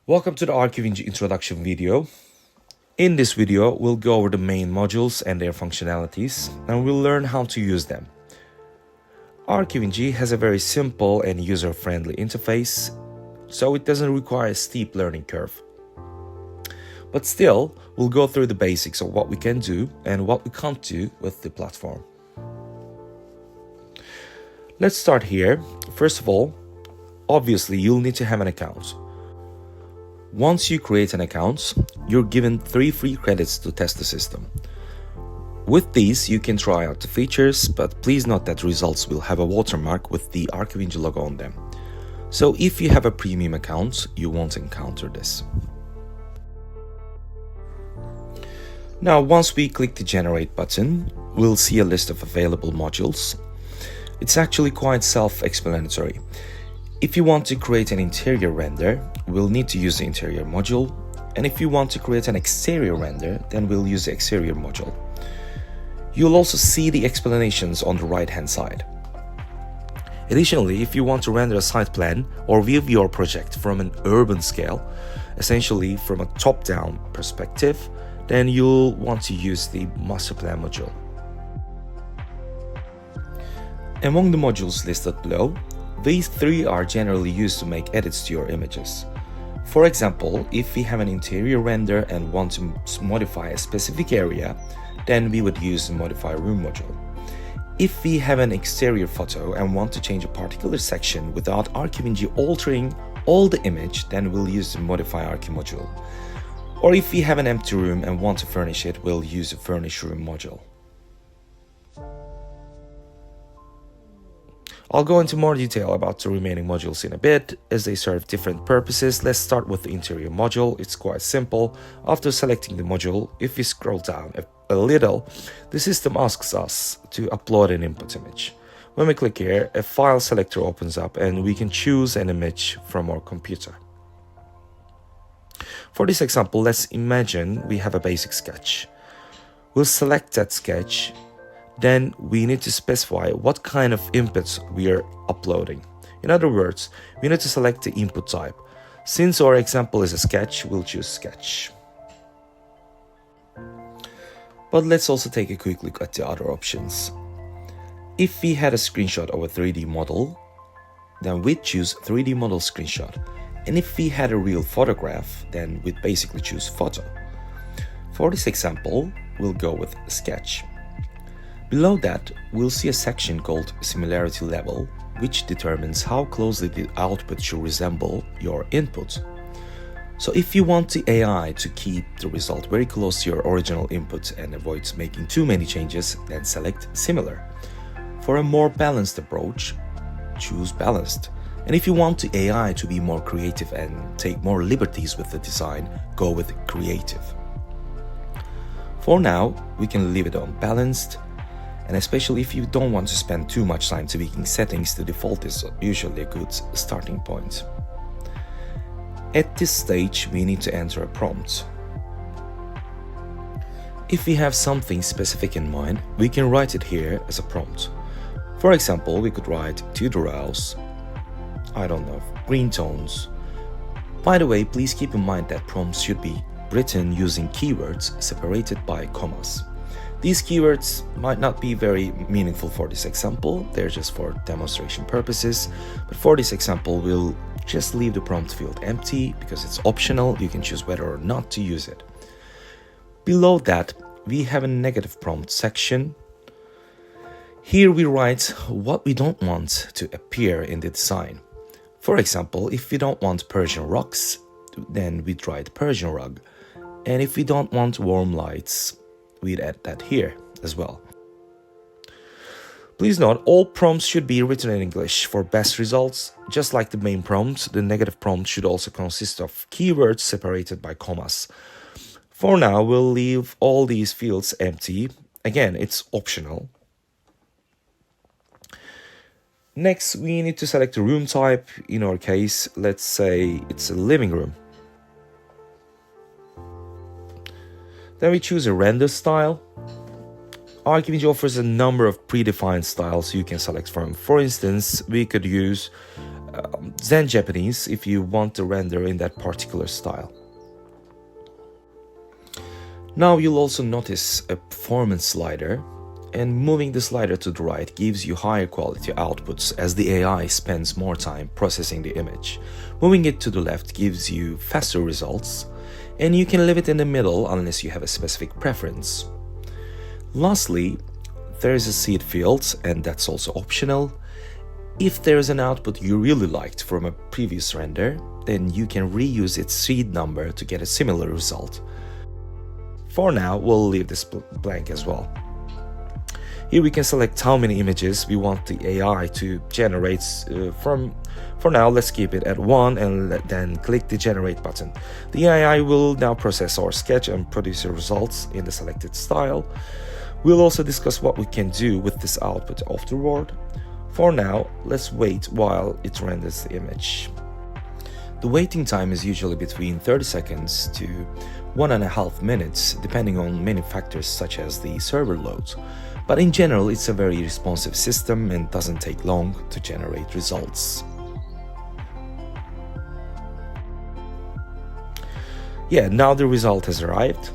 Welcome to the ArchiVinci introduction video. In this video, we'll go over the main modules and their functionalities, and we'll learn how to use them. ArchiVinci has a very simple and user-friendly interface, so it doesn't require a steep learning curve. But still, we'll go through the basics of what we can do and what we can't do with the platform. Let's start here. First of all, obviously you'll need to have an account. Once you create an account, you're given 3 free credits to test the system. With these, you can try out the features, but please note that results will have a watermark with the ArchiVinci logo on them. So if you have a premium account, you won't encounter this. Now, once we click the Generate button, we'll see a list of available modules. It's actually quite self-explanatory. If you want to create an interior render, we'll need to use the interior module, and if you want to create an exterior render, then we'll use the exterior module. You'll also see the explanations on the right-hand side. Additionally, if you want to render a site plan or view your project from an urban scale, essentially from a top-down perspective, then you'll want to use the master plan module. Among the modules listed below, these 3 are generally used to make edits to your images. For example, if we have an interior render and want to modify a specific area, then we would use the Modify Room module. If we have an exterior photo and want to change a particular section without ArchiVinci altering all the image, then we'll use the Modify Archi module. Or if we have an empty room and want to furnish it, we'll use the Furnish Room module. I'll go into more detail about the remaining modules in a bit, as they serve different purposes. Let's start with the interior module. It's quite simple. After selecting the module, if we scroll down a little, the system asks us to upload an input image. When we click here, a file selector opens up and we can choose an image from our computer. For this example, let's imagine we have a basic sketch. We'll select that sketch. Then we need to specify what kind of inputs we are uploading. In other words, we need to select the input type. Since our example is a sketch, we'll choose sketch. But let's also take a quick look at the other options. If we had a screenshot of a 3D model, then we'd choose 3D model screenshot. And if we had a real photograph, then we'd basically choose photo. For this example, we'll go with sketch. Below that, we'll see a section called Similarity Level, which determines how closely the output should resemble your input. So if you want the AI to keep the result very close to your original input and avoid making too many changes, then select Similar. For a more balanced approach, choose Balanced. And if you want the AI to be more creative and take more liberties with the design, go with Creative. For now, we can leave it on Balanced. And especially if you don't want to spend too much time tweaking settings, the default is usually a good starting point. At this stage, we need to enter a prompt. If we have something specific in mind, we can write it here as a prompt. For example, we could write tutorials, green tones. By the way, please keep in mind that prompts should be written using keywords separated by commas. These keywords might not be very meaningful for this example, they're just for demonstration purposes, but for this example we'll just leave the prompt field empty because it's optional, you can choose whether or not to use it. Below that, we have a negative prompt section. Here we write what we don't want to appear in the design. For example, if we don't want Persian rugs, then we'd write Persian rug, and if we don't want warm lights, we'd add that here as well. Please note, all prompts should be written in English for best results. Just like the main prompt, the negative prompt should also consist of keywords separated by commas. For now, we'll leave all these fields empty. Again, it's optional. Next, we need to select a room type. In our case, let's say it's a living room. Then we choose a render style. ArchiVinci offers a number of predefined styles you can select from. For instance, we could use Zen Japanese if you want to render in that particular style. Now you'll also notice a performance slider, and moving the slider to the right gives you higher quality outputs as the AI spends more time processing the image. Moving it to the left gives you faster results, and you can leave it in the middle unless you have a specific preference. Lastly, there is a seed field, and that's also optional. If there is an output you really liked from a previous render, then you can reuse its seed number to get a similar result. For now, we'll leave this blank as well. Here we can select how many images we want the AI to generate from. For now, let's keep it at 1 and then click the generate button. The AI will now process our sketch and produce the results in the selected style. We'll also discuss what we can do with this output afterward. For now, let's wait while it renders the image. The waiting time is usually between 30 seconds to 1.5 minutes, depending on many factors such as the server load. But in general, it's a very responsive system and doesn't take long to generate results. Yeah, now the result has arrived.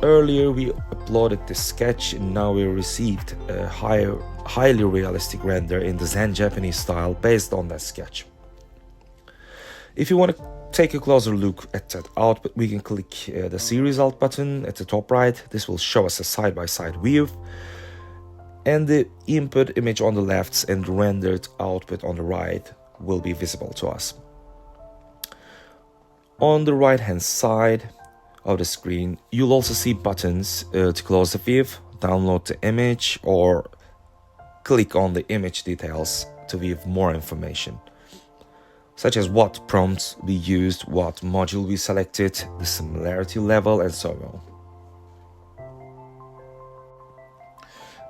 Earlier we uploaded this sketch and now we received a highly realistic render in the Zen Japanese style based on that sketch. If you want to take a closer look at that output, we can click the See Result button at the top right. This will show us a side-by-side view, and the input image on the left and the rendered output on the right will be visible to us. On the right hand side of the screen, you'll also see buttons to close the view, download the image, or click on the image details to view more information, such as what prompts we used, what module we selected, the similarity level, and so on.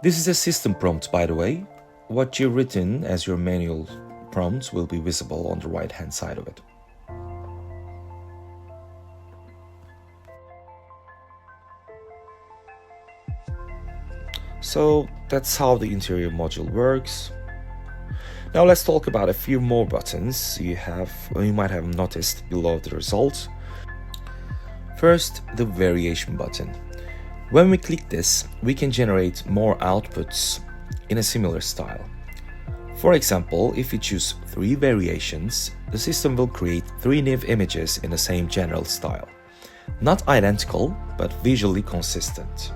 This is a system prompt, by the way. What you've written as your manual prompts will be visible on the right hand side of it. So that's how the interior module works. Now let's talk about a few more buttons you might have noticed below the result. First, the variation button. When we click this, we can generate more outputs in a similar style. For example, if you choose 3 variations, the system will create 3 new images in the same general style. Not identical, but visually consistent.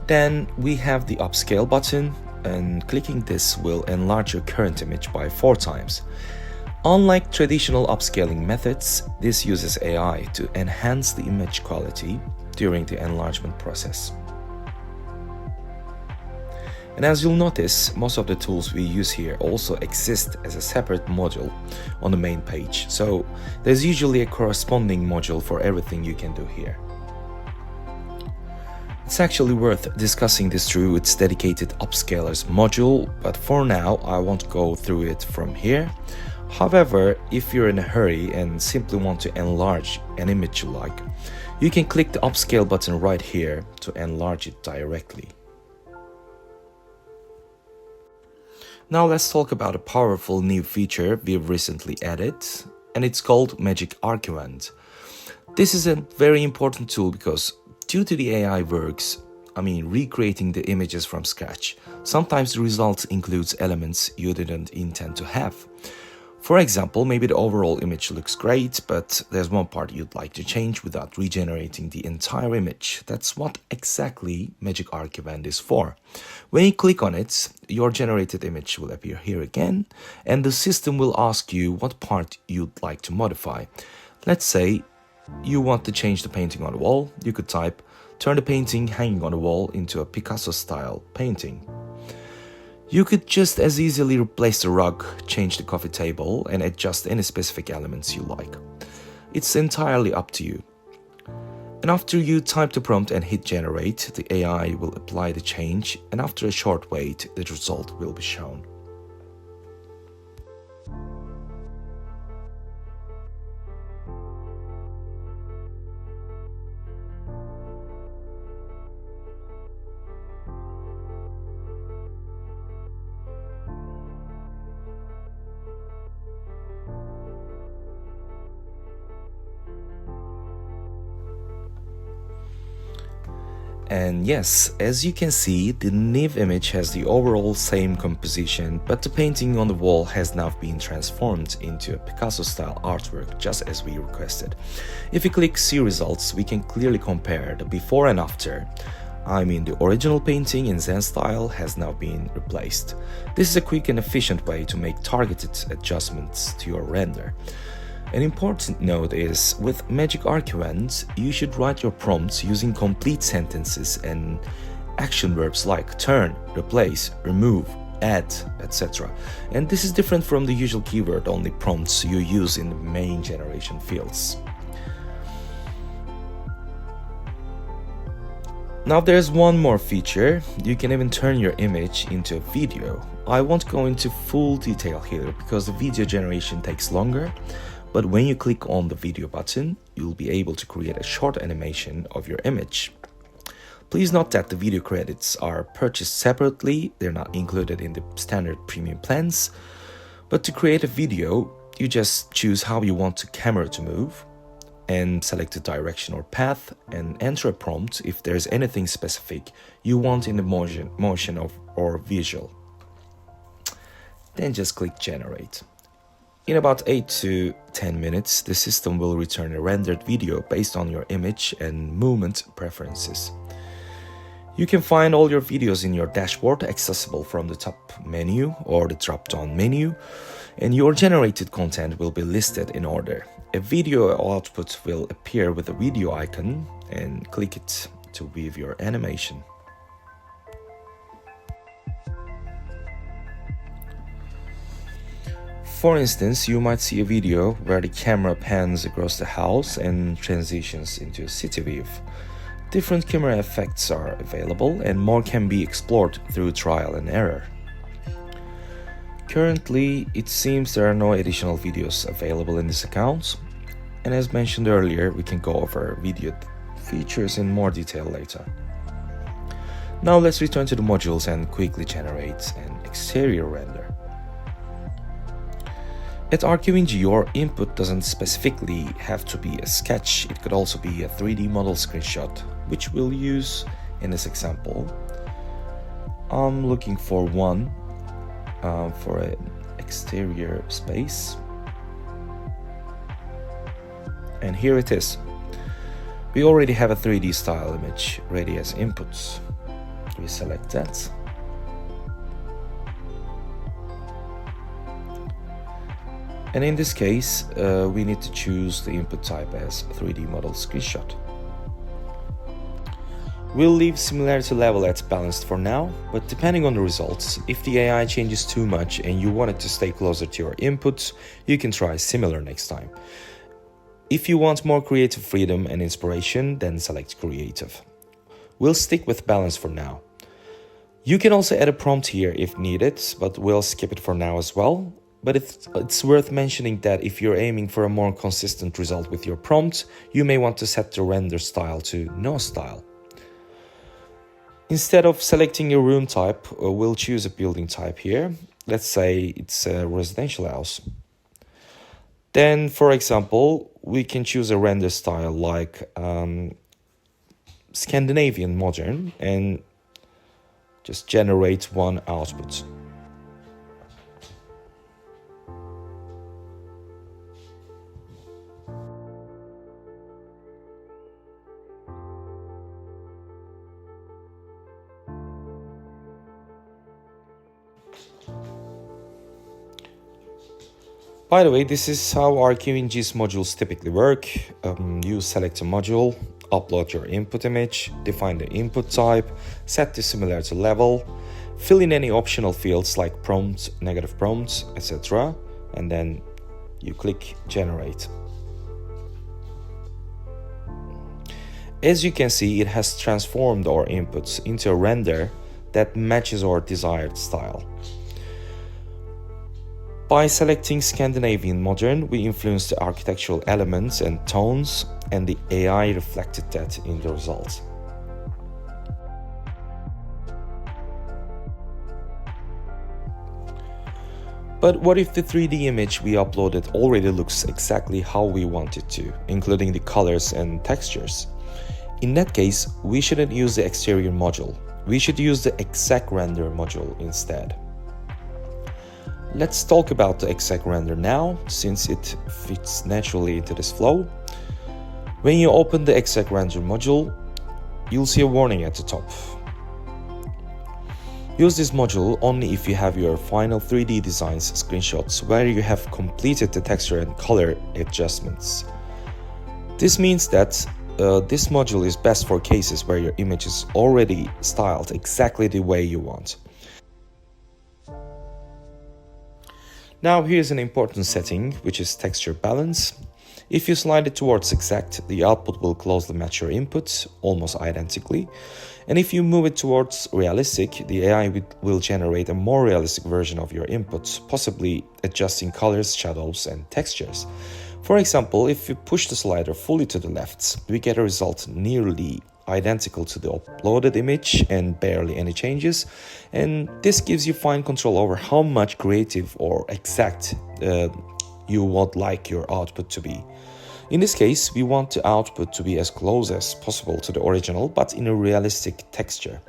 Then we have the Upscale button, and clicking this will enlarge your current image by 4 times. Unlike traditional upscaling methods, this uses AI to enhance the image quality during the enlargement process. And as you'll notice, most of the tools we use here also exist as a separate module on the main page, so there's usually a corresponding module for everything you can do here. It's actually worth discussing this through its dedicated Upscalers module, but for now I won't go through it from here. However, if you're in a hurry and simply want to enlarge an image you like, you can click the Upscale button right here to enlarge it directly. Now let's talk about a powerful new feature we've recently added, and it's called Magic ArchiWand. This is a very important tool because due to the AI works, recreating the images from scratch, sometimes the result includes elements you didn't intend to have. For example, maybe the overall image looks great, but there's one part you'd like to change without regenerating the entire image. That's what exactly Magic ArchiWand is for. When you click on it, your generated image will appear here again, and the system will ask you what part you'd like to modify. Let's say you want to change the painting on the wall. You could type, turn the painting hanging on the wall into a Picasso-style painting. You could just as easily replace the rug, change the coffee table, and adjust any specific elements you like. It's entirely up to you. And after you type the prompt and hit generate, the AI will apply the change, and after a short wait, the result will be shown. And yes, as you can see, the Niv image has the overall same composition, but the painting on the wall has now been transformed into a Picasso-style artwork, just as we requested. If we click See Results, we can clearly compare the before and after. I mean, the original painting in Zen style has now been replaced. This is a quick and efficient way to make targeted adjustments to your render. An important note is, with Magic ArchiWand, you should write your prompts using complete sentences and action verbs like turn, replace, remove, add, etc. And this is different from the usual keyword-only prompts you use in the main generation fields. Now there's one more feature. You can even turn your image into a video. I won't go into full detail here because the video generation takes longer. But when you click on the video button, you'll be able to create a short animation of your image. Please note that the video credits are purchased separately, they're not included in the standard premium plans. But to create a video, you just choose how you want the camera to move and select the direction or path and enter a prompt if there's anything specific you want in the motion or visual. Then just click generate. In about 8 to 10 minutes, the system will return a rendered video based on your image and movement preferences. You can find all your videos in your dashboard accessible from the top menu or the drop-down menu, and your generated content will be listed in order. A video output will appear with a video icon, and click it to view your animation. For instance, you might see a video where the camera pans across the house and transitions into a city view. Different camera effects are available and more can be explored through trial and error. Currently, it seems there are no additional videos available in this account, and as mentioned earlier, we can go over video features in more detail later. Now let's return to the modules and quickly generate an exterior render. At ArchiVinci, your input doesn't specifically have to be a sketch, it could also be a 3D model screenshot, which we'll use in this example. I'm looking for one for an exterior space. And here it is. We already have a 3D style image ready as inputs. We select that. And in this case, we need to choose the input type as 3D model screenshot. We'll leave similarity level at balanced for now, but depending on the results, if the AI changes too much and you want it to stay closer to your inputs, you can try similar next time. If you want more creative freedom and inspiration, then select creative. We'll stick with balance for now. You can also add a prompt here if needed, but we'll skip it for now as well. But it's worth mentioning that if you're aiming for a more consistent result with your prompt, you may want to set the render style to no style. Instead of selecting a room type, we'll choose a building type here. Let's say it's a residential house. Then, for example, we can choose a render style like Scandinavian modern and just generate one output. By the way, this is how ArchiVinci's modules typically work. You select a module, upload your input image, define the input type, set the similarity level, fill in any optional fields like prompt, negative prompt, etc. And then you click generate. As you can see, it has transformed our inputs into a render that matches our desired style. By selecting Scandinavian modern, we influenced the architectural elements and tones, and the AI reflected that in the result. But what if the 3D image we uploaded already looks exactly how we want it to, including the colors and textures? In that case, we shouldn't use the exterior module. We should use the exact render module instead. Let's talk about the exact render now, since it fits naturally into this flow. When you open the exact render module, you'll see a warning at the top. Use this module only if you have your final 3D designs screenshots where you have completed the texture and color adjustments. This means that this module is best for cases where your image is already styled exactly the way you want. Now here's an important setting, which is texture balance. If you slide it towards exact, the output will closely match your input, almost identically. And if you move it towards realistic, the AI will generate a more realistic version of your input, possibly adjusting colors, shadows, and textures. For example, if you push the slider fully to the left, we get a result nearly identical to the uploaded image and barely any changes. And this gives you fine control over how much creative or exact you would like your output to be. In this case, we want the output to be as close as possible to the original, but in a realistic texture.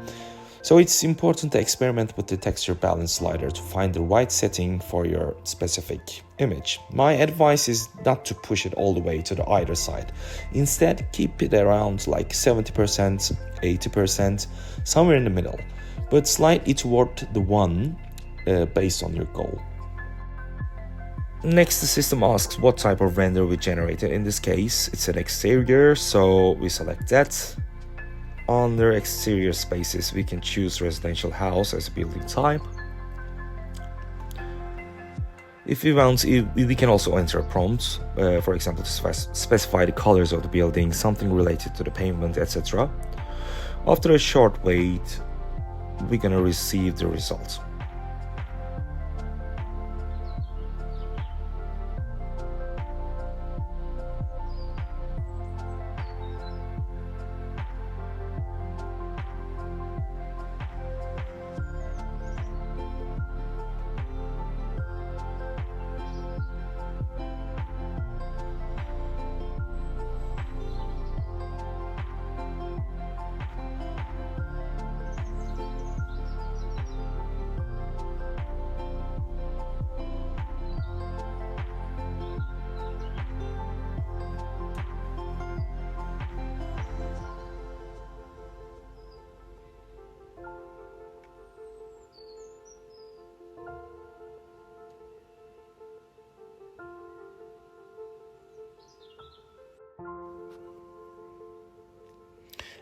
So it's important to experiment with the texture balance slider to find the right setting for your specific image. My advice is not to push it all the way to the either side. Instead, keep it around like 70%, 80%, somewhere in the middle, but slightly toward the one based on your goal. Next, the system asks what type of render we generated. In this case, it's an exterior, so we select that. Under exterior spaces, we can choose residential house as a building type. If we want, we can also enter a prompt, for example, to specify the colors of the building, something related to the pavement, etc. After a short wait, we're gonna receive the result.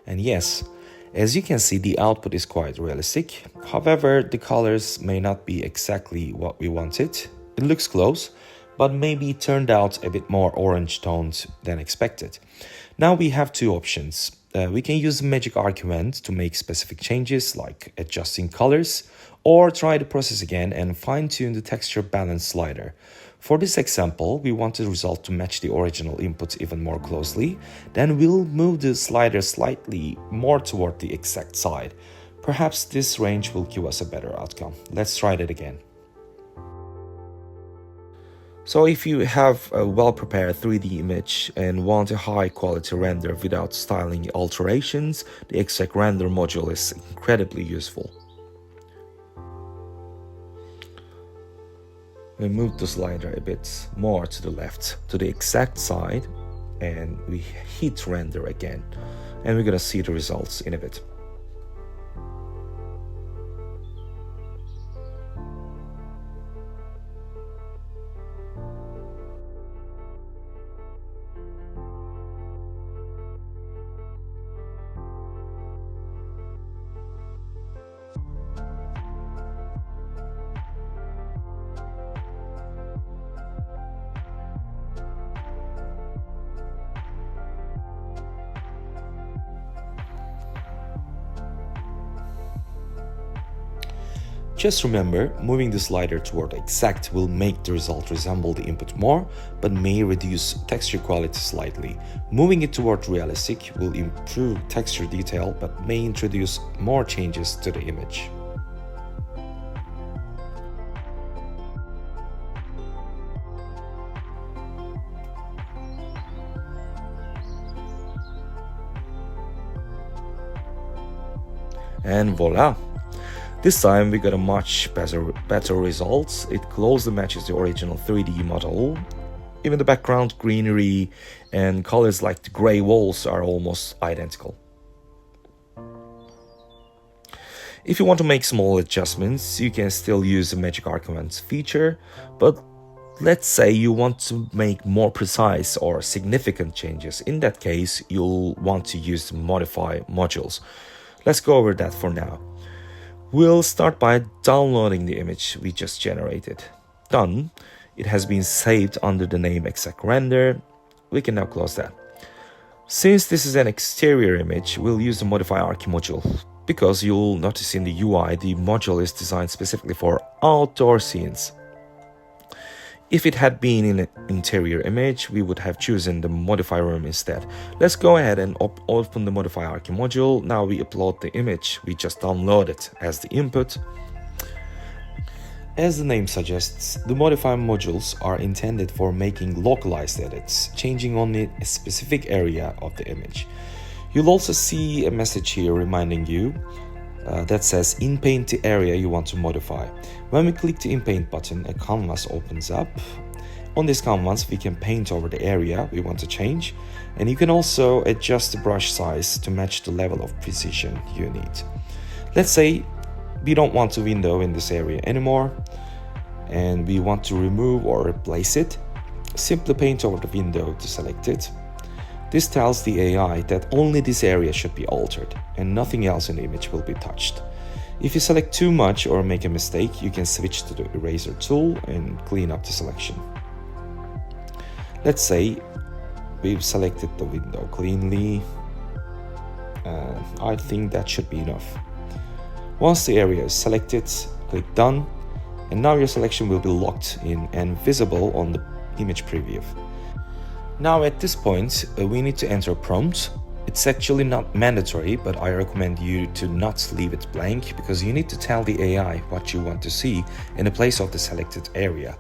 And yes, as you can see, the output is quite realistic. However, the colors may not be exactly what we wanted. It looks close, but maybe it turned out a bit more orange toned than expected. Now we have two options. We can use the magic ArchiWand to make specific changes like adjusting colors, or try the process again and fine-tune the texture balance slider. For this example, we want the result to match the original input even more closely. Then we'll move the slider slightly more toward the exact side. Perhaps this range will give us a better outcome. Let's try that again. So if you have a well-prepared 3D image and want a high-quality render without styling alterations, the exact render module is incredibly useful. We move the slider a bit more to the left, to the exact side, and we hit render again. And we're gonna see the results in a bit. Just remember, moving the slider toward exact will make the result resemble the input more, but may reduce texture quality slightly. Moving it toward realistic will improve texture detail, but may introduce more changes to the image. And voila! This time we got a much better results. It closely matches the original 3D model. Even the background greenery and colors like the gray walls are almost identical. If you want to make small adjustments, you can still use the Magic ArchiWand feature, but let's say you want to make more precise or significant changes. In that case, you'll want to use the modify modules. Let's go over that for now. We'll start by downloading the image we just generated. Done. It has been saved under the name exec render. We can now close that. Since this is an exterior image, we'll use the modify archi module, because you'll notice in the UI the module is designed specifically for outdoor scenes. If it had been in an interior image, we would have chosen the modify room instead. Let's go ahead and open the modify archi module. Now we upload the image we just downloaded as the input. As the name suggests, the modify modules are intended for making localized edits, changing only a specific area of the image. You'll also see a message here reminding you that says Inpaint the area you want to modify. When we click the Inpaint button, a canvas opens up. On this canvas, we can paint over the area we want to change, and you can also adjust the brush size to match the level of precision you need. Let's say we don't want a window in this area anymore, and we want to remove or replace it. Simply paint over the window to select it. This tells the AI that only this area should be altered and nothing else in the image will be touched. If you select too much or make a mistake, you can switch to the eraser tool and clean up the selection. Let's say we've selected the window cleanly. I think that should be enough. Once the area is selected, click Done, and now your selection will be locked in and visible on the image preview. Now at this point, we need to enter a prompt. It's actually not mandatory, but I recommend you to not leave it blank, because you need to tell the AI what you want to see in the place of the selected area.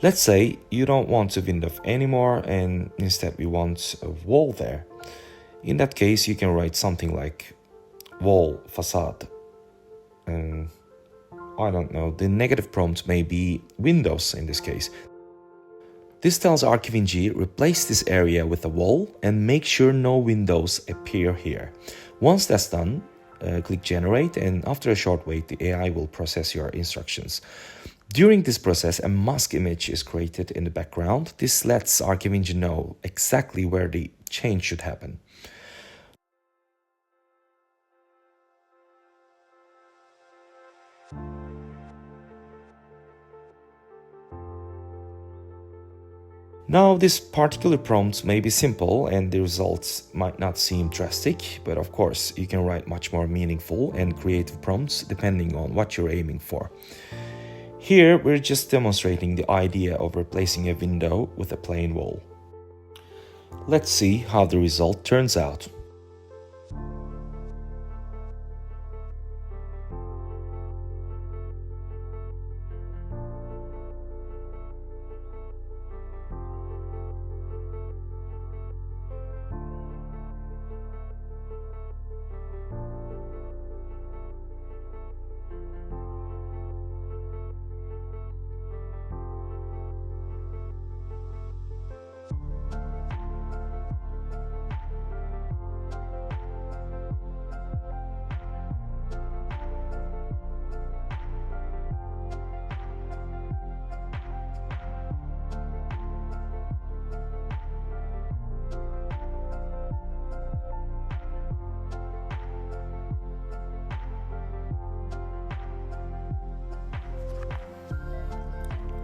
Let's say you don't want a window anymore and instead we want a wall there. In that case, you can write something like wall facade. I don't know, the negative prompt may be windows in this case. This tells ArchiVinci replace this area with a wall and make sure no windows appear here. Once that's done, click generate, and after a short wait, the AI will process your instructions. During this process, a mask image is created in the background. This lets ArchiVinci know exactly where the change should happen. Now, this particular prompt may be simple and the results might not seem drastic, but of course you can write much more meaningful and creative prompts depending on what you're aiming for. Here we're just demonstrating the idea of replacing a window with a plain wall. Let's see how the result turns out.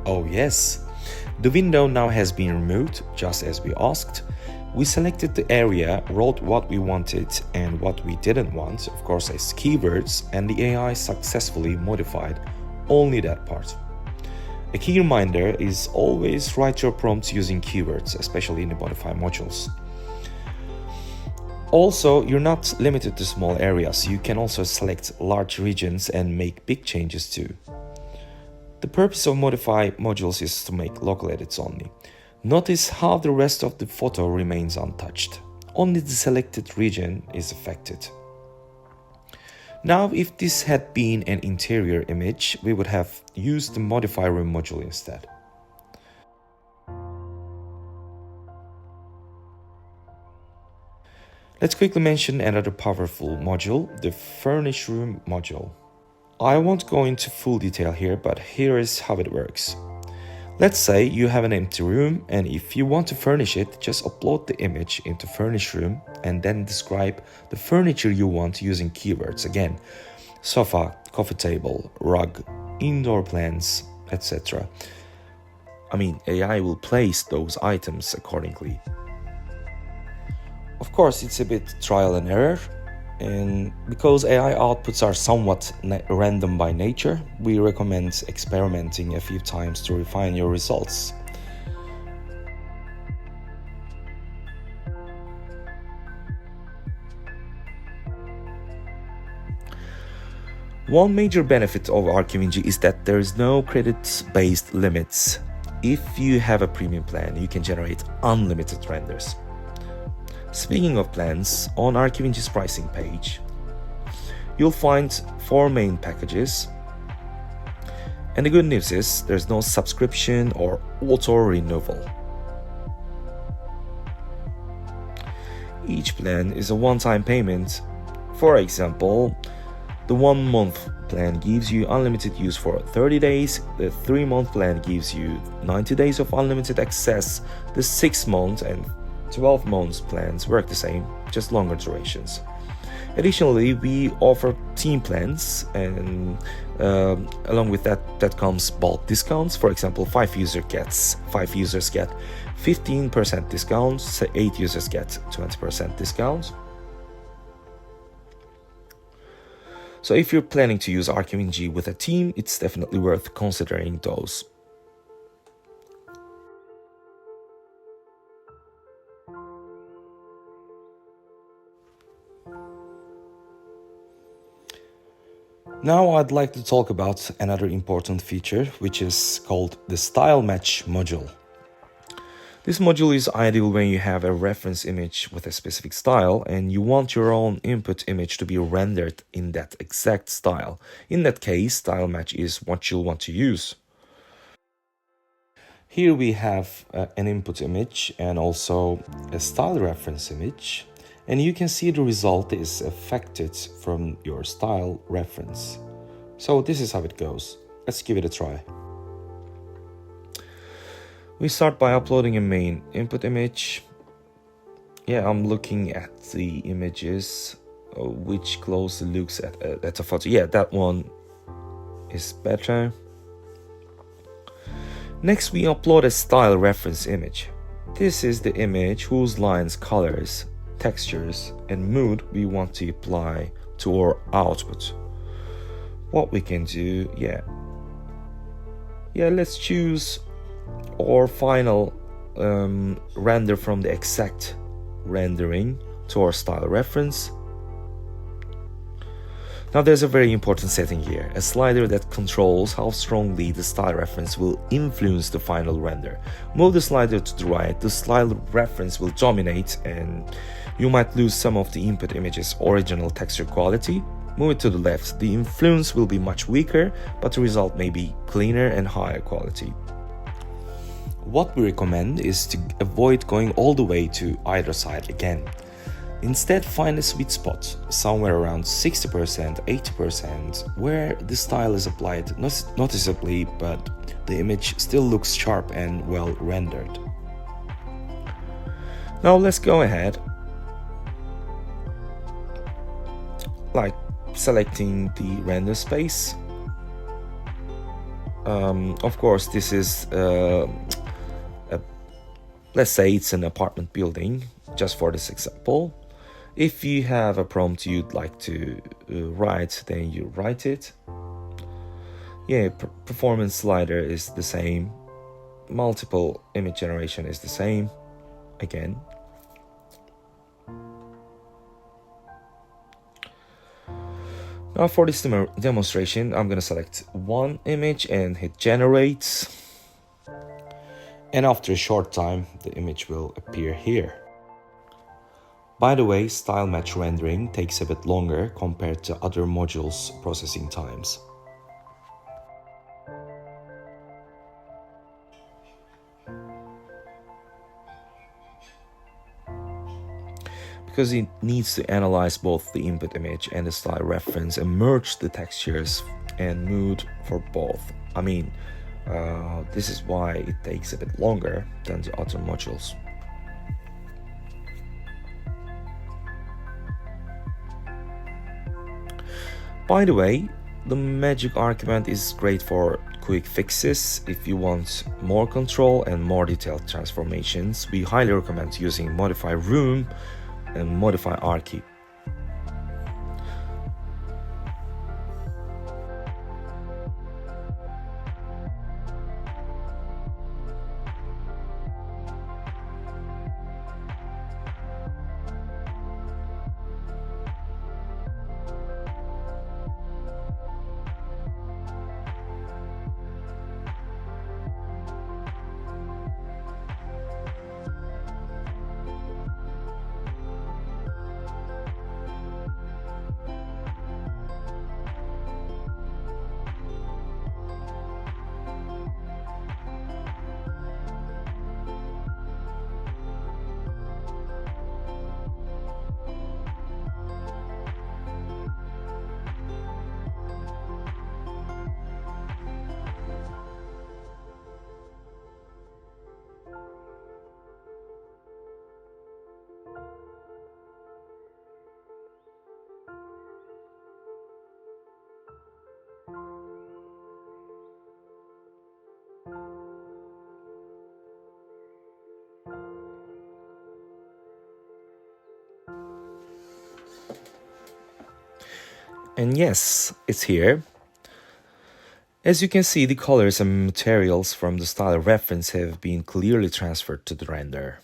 Oh yes, the window now has been removed just as we asked. We selected the area, wrote what we wanted and what we didn't want, of course as keywords, and the AI successfully modified only that part. A key reminder is always write your prompts using keywords, especially in the modify modules. Also, you're not limited to small areas. You can also select large regions and make big changes too. The purpose of modify modules is to make local edits only. Notice how the rest of the photo remains untouched. Only the selected region is affected. Now, if this had been an interior image, we would have used the Modify Room module instead. Let's quickly mention another powerful module, the Furnish Room module. I won't go into full detail here, but here is how it works. Let's say you have an empty room, and if you want to furnish it, just upload the image into Furnish Room and then describe the furniture you want using keywords. Again, sofa, coffee table, rug, indoor plants, etc. I mean, AI will place those items accordingly. Of course, it's a bit trial and error, and because AI outputs are somewhat random by nature, we recommend experimenting a few times to refine your results. One major benefit of ArchiVinci is that there is no credit-based limits. If you have a premium plan, you can generate unlimited renders. Speaking of plans, on ArchiVinci's pricing page, you'll find 4 main packages. And the good news is there's no subscription or auto renewal. Each plan is a one-time payment. For example, the 1-month plan gives you unlimited use for 30 days, the 3-month plan gives you 90 days of unlimited access, the 6-month and 12 months plans work the same, just longer durations. Additionally, we offer team plans, and along with that comes bulk discounts. For example, 5 users get 15% discount, 8 users get 20% discount. So if you're planning to use ArchiVinci with a team, it's definitely worth considering those. Now I'd like to talk about another important feature, which is called the Style Match module. This module is ideal when you have a reference image with a specific style and you want your own input image to be rendered in that exact style. In that case, Style Match is what you'll want to use. Here we have an input image and also a style reference image. And you can see the result is affected from your style reference. So this is how it goes. Let's give it a try. We start by uploading a main input image. Yeah, I'm looking at the images, which closely looks at a photo. Yeah, that one is better. Next, we upload a style reference image. This is the image whose lines, colors, textures and mood we want to apply to our output. What we can do, let's choose our final render from the exact rendering to our style reference. Now there's a very important setting here, a slider that controls how strongly the style reference will influence the final render. Move the slider to the right, the style reference will dominate and you might lose some of the input image's original texture quality. Move it to the left, the influence will be much weaker, but the result may be cleaner and higher quality. What we recommend is to avoid going all the way to either side again. Instead, find a sweet spot, somewhere around 60%, 80%, where the style is applied noticeably, but the image still looks sharp and well rendered. Now let's go ahead, like selecting the render space. Of course, this is, let's say it's an apartment building, just for this example. If you have a prompt you'd like to write, then you write it. Yeah, performance slider is the same. Multiple image generation is the same. Again. Now for this demonstration, I'm going to select one image and hit generate. And after a short time, the image will appear here. By the way, style match rendering takes a bit longer compared to other modules' processing times. Because it needs to analyze both the input image and the style reference and merge the textures and mood for both. This is why it takes a bit longer than the other modules. By the way, the Magic ArchiWand is great for quick fixes. If you want more control and more detailed transformations, we highly recommend using Modify Room and Modify Archi. And yes, it's here. As you can see, the colors and materials from the style reference have been clearly transferred to the render.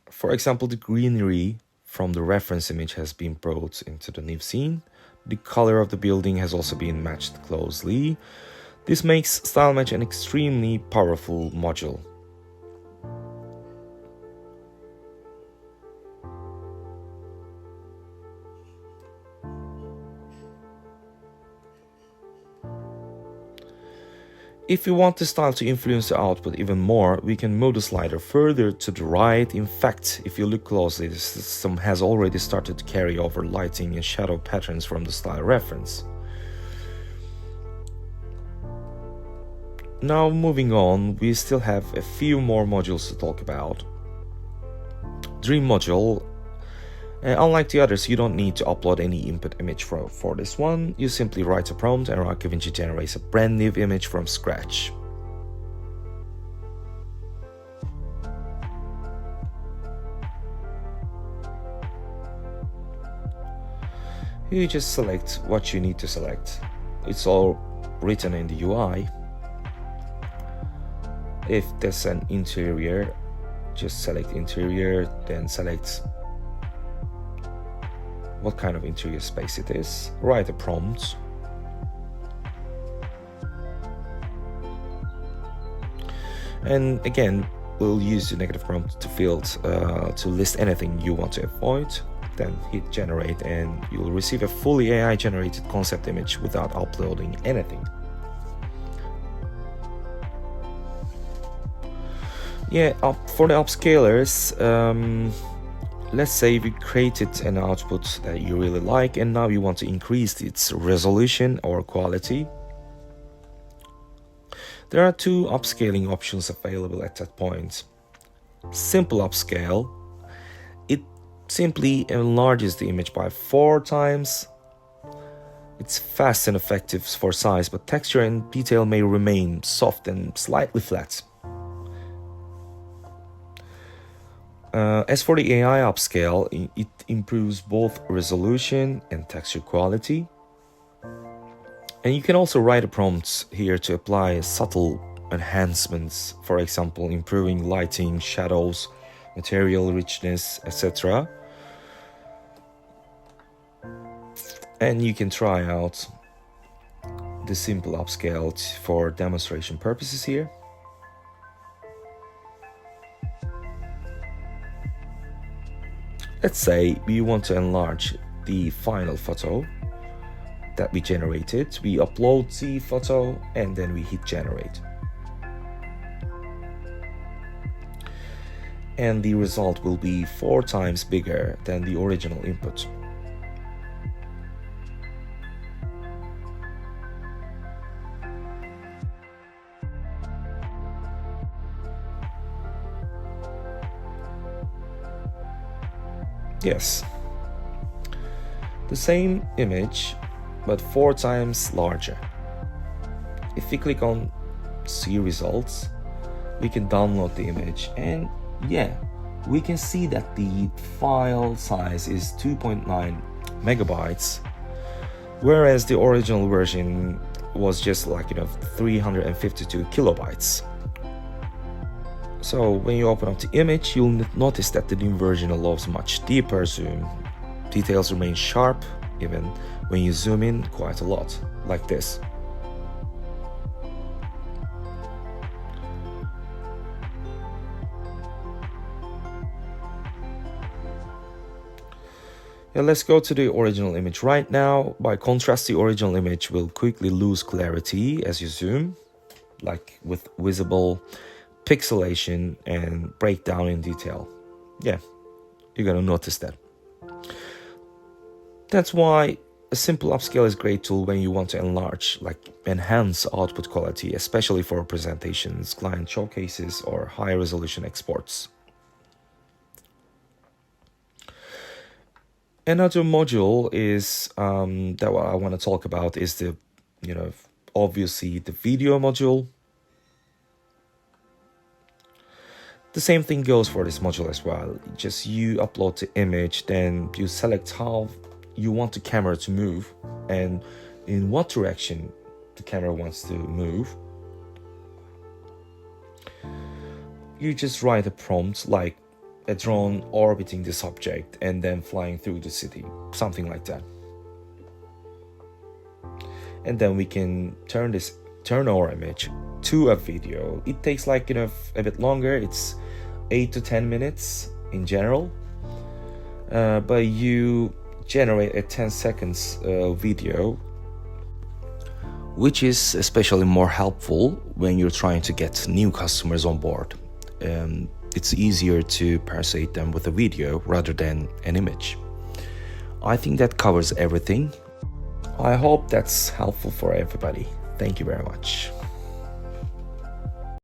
For example, the greenery from the reference image has been brought into the new scene. The color of the building has also been matched closely. This makes Style Match an extremely powerful module. If we want the style to influence the output even more, we can move the slider further to the right. In fact, if you look closely, the system has already started to carry over lighting and shadow patterns from the style reference. Now moving on, we still have a few more modules to talk about. Dream module. Unlike the others, you don't need to upload any input image for this one. You simply write a prompt and ArchiVinci generates a brand new image from scratch. You just select what you need to select. It's all written in the UI. If there's an interior, just select interior, then select what kind of interior space it is, write a prompt, and again we'll use the negative prompt to field to list anything you want to avoid, then hit generate and you'll receive a fully AI generated concept image without uploading anything. For the upscalers, let's say we created an output that you really like and now you want to increase its resolution or quality. There are two upscaling options available at that point. Simple upscale. It simply enlarges the image by 4 times. It's fast and effective for size, but texture and detail may remain soft and slightly flat. As for the AI upscale, it improves both resolution and texture quality. And you can also write a prompt here to apply subtle enhancements, for example, improving lighting, shadows, material richness, etc. And you can try out the simple upscale for demonstration purposes here. Let's say we want to enlarge the final photo that we generated. We upload the photo and then we hit generate. And the result will be 4 times bigger than the original input. Yes, the same image, but 4 times larger. If we click on see results, we can download the image, and yeah, we can see that the file size is 2.9 megabytes, whereas the original version was just like 352 kilobytes. So when you open up the image, you'll notice that the new version allows much deeper zoom. Details remain sharp even when you zoom in quite a lot, like this. Yeah, let's go to the original image right now. By contrast, the original image will quickly lose clarity as you zoom, like with visible pixelation and breakdown in detail. Yeah, you're gonna notice that. That's why a simple upscale is a great tool when you want to enhance output quality, especially for presentations, client showcases, or high resolution exports. Another module is that what I want to talk about is the, obviously the video module. The same thing goes for this module as well. Just you upload the image, then you select how you want the camera to move and in what direction the camera wants to move. You just write a prompt like a drone orbiting the subject and then flying through the city, something like that. And then we can turn our image to a video. It takes a bit longer. It's 8 to 10 minutes in general, but you generate a 10 seconds video, which is especially more helpful when you're trying to get new customers on board. It's easier to persuade them with a video rather than an image. I think that covers everything. I hope that's helpful for everybody. Thank you very much.